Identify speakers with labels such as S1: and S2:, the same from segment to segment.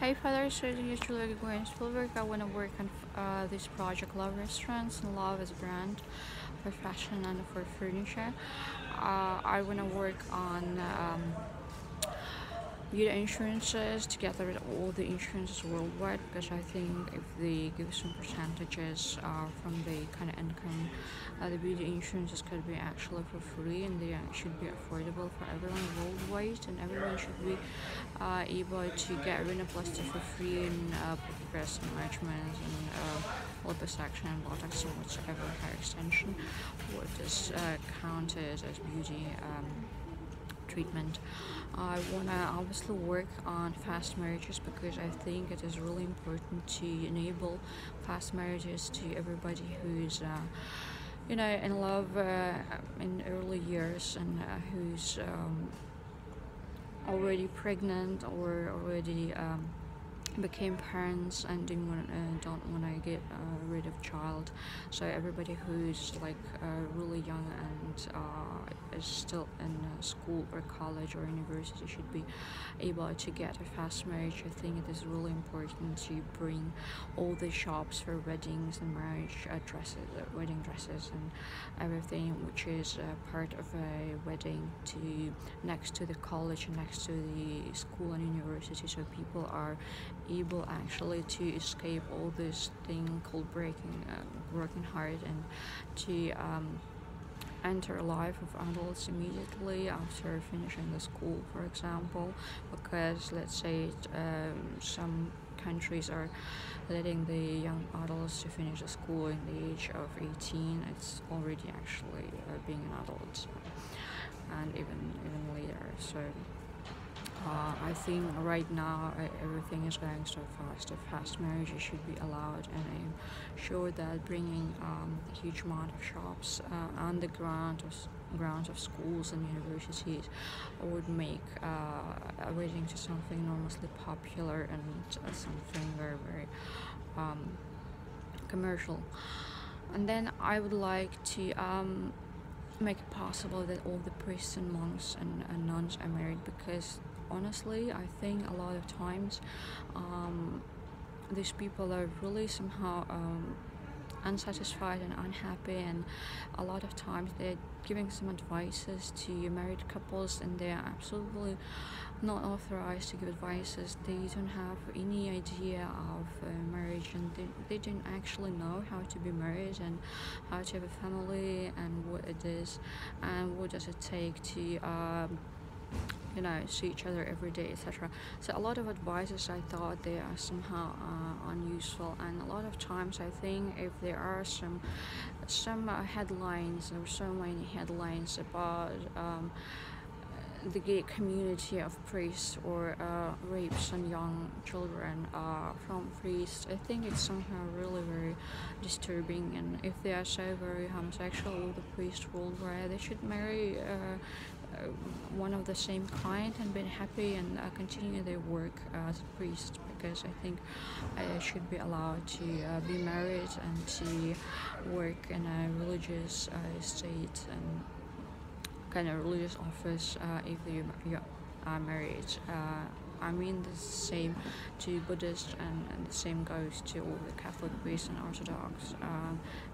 S1: Hey Father, so usually going to Spielberg. I want to work on this project, Love Restaurants and Love as a brand for fashion and for furniture. I want to work on beauty insurances together with all the insurances worldwide, because I think if they give some percentages from the kind of income, the beauty insurances could be actually for free, and they should be affordable for everyone worldwide, and everyone should be able to get rhinoplasty for free, and breast enlargement and liposuction and botox or whatsoever hair extension what is counted as beauty treatment. I want to obviously work on fast marriages, because I think it is really important to enable fast marriages to everybody who's in love in early years, and who's already pregnant or already became parents and don't want to get rid of child. So everybody who's like really young and is still in school or college or university should be able to get a fast marriage. I think it is really important to bring all the shops for weddings and marriage dresses, wedding dresses and everything which is part of a wedding to next to the college and next to the school and university, so people are able actually to escape all this thing called working hard, and to enter a life of adults immediately after finishing the school, for example. Because let's say some countries are letting the young adults to finish the school in the age of 18. It's already actually being an adult, and even later. So I think right now everything is going so fast. If fast marriages should be allowed, and I'm sure that bringing a huge amount of shops on the grounds of schools and universities would make wedding to something enormously popular and something very, very commercial. And then I would like to make it possible that all the priests and monks and nuns are married, because honestly I think a lot of times these people are really somehow unsatisfied and unhappy, and a lot of times they're giving some advices to married couples, and they're absolutely not authorized to give advices. They don't have any idea of marriage, and they don't actually know how to be married and how to have a family and what it is and what does it take to see each other every day, etc. So a lot of advices, I thought they are somehow unuseful, and a lot of times I think if there are some headlines, or so many headlines about the gay community of priests, or rapes on young children from priests, I think it's somehow really very disturbing. And if they are so very homosexual, the priests worldwide, they should marry one of the same kind and be happy and continue their work as a priest, because I think I should be allowed to be married and to work in a religious state and kind of religious office if you are married. I mean the same to Buddhists, and the same goes to all the Catholic priests and Orthodox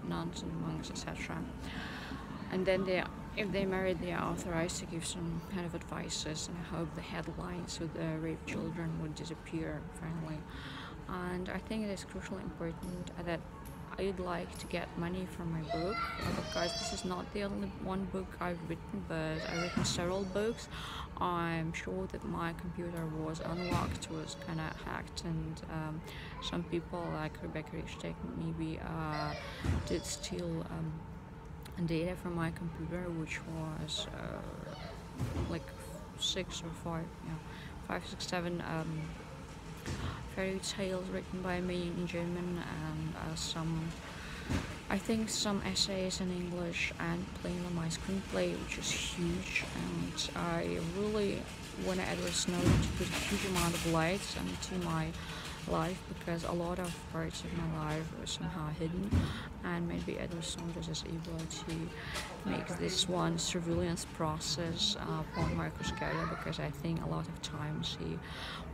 S1: nuns and monks, etc. And then if they married, they are authorized to give some kind of advices, and I hope the headlines with the rape children would disappear finally. And I think it is crucially important that I'd like to get money from my book, because this is not the only one book I've written, but I've written several books. I'm sure that my computer was unlocked, was kind of hacked, and some people like Rebecca Richtek maybe did steal data from my computer, which was like 5, 6, 7 fairy tales written by me in German, and I think some essays in English, and playing on my screenplay, which is huge. And I really want to Edward Snowden to put a huge amount of lights into my life, because a lot of parts of my life were somehow hidden, and maybe I was not as able to make this one surveillance process upon Marcus Garda, because I think a lot of times he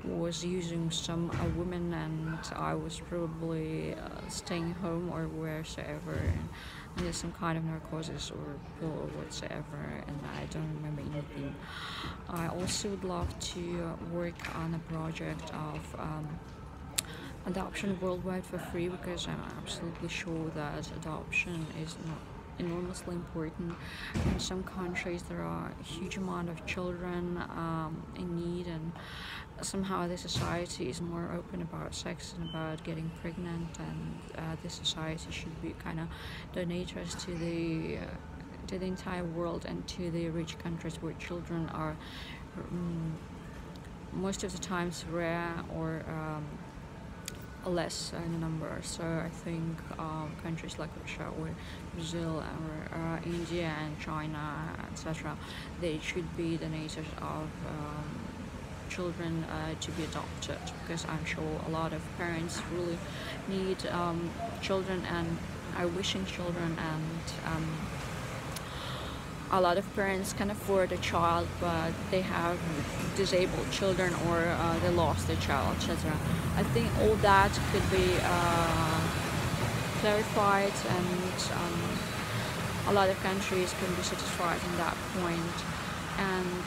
S1: was using some women, and I was probably staying home or wheresoever, and there's some kind of narcosis or pill or whatsoever, and I don't remember anything. I also would love to work on a project of adoption worldwide for free, because I'm absolutely sure that adoption is not enormously important. In some countries there are a huge amount of children in need, and somehow the society is more open about sex and about getting pregnant, and the society should be kind of donators to the entire world and to the rich countries where children are most of the times rare or less in number. So I think countries like Russia or Brazil or India and China, etc., they should be donators of children to be adopted, because I'm sure a lot of parents really need children and are wishing children, and a lot of parents can afford a child, but they have disabled children, or they lost their child, etc. I think all that could be clarified, and a lot of countries can be satisfied in that point. And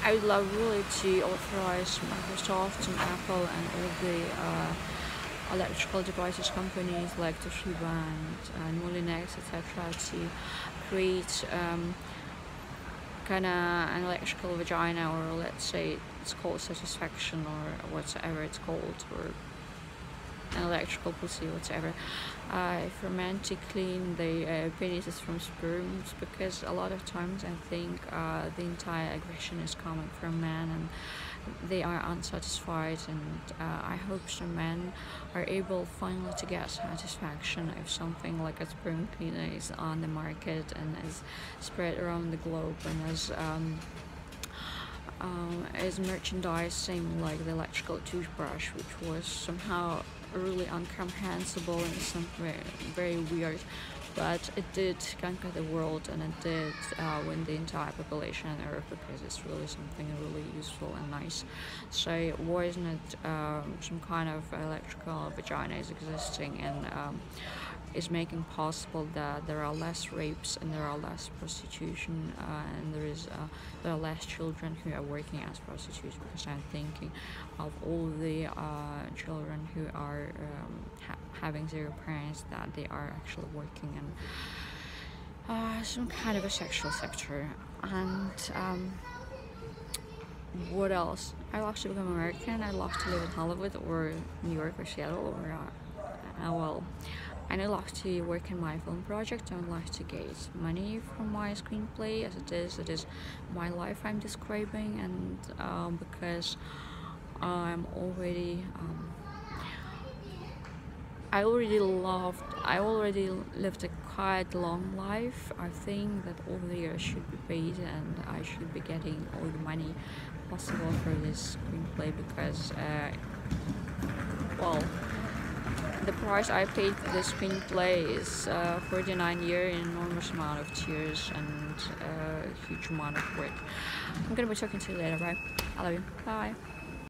S1: I would love really to authorize Microsoft and Apple and all the electrical devices companies like Toshiba and Molinex, etc., to create kind of an electrical vagina, or let's say it's called satisfaction or whatever it's called, or an electrical pussy, whatever, for men to clean the penises from sperms, because a lot of times I think the entire aggression is coming from men, and they are unsatisfied, and I hope some men are able finally to get satisfaction if something like a sperm cleaner is on the market and is spread around the globe, and as merchandising like the electrical toothbrush, which was somehow really incomprehensible and something very weird, but it did conquer the world, and it did win the entire population on Earth, because it's really something really useful and nice. So why isn't it some kind of electrical vagina is existing, and is making possible that there are less rapes and there are less prostitution, and there are less children who are working as prostitutes, because I'm thinking of all the children who are having zero parents, that they are actually working in some kind of a sexual sector. And what else? I love to become American. I love to live in Hollywood or New York or Seattle, or well, I would like to work in my film project. I would like to get money from my screenplay, as it is my life I'm describing, and because I'm already I already lived a quite long life. I think that all the years should be paid, and I should be getting all the money possible for this screenplay, because well, the price I paid for this screenplay is 49 years, an enormous amount of tears, and a huge amount of work. I'm gonna be talking to you later, bye. I love you. Bye.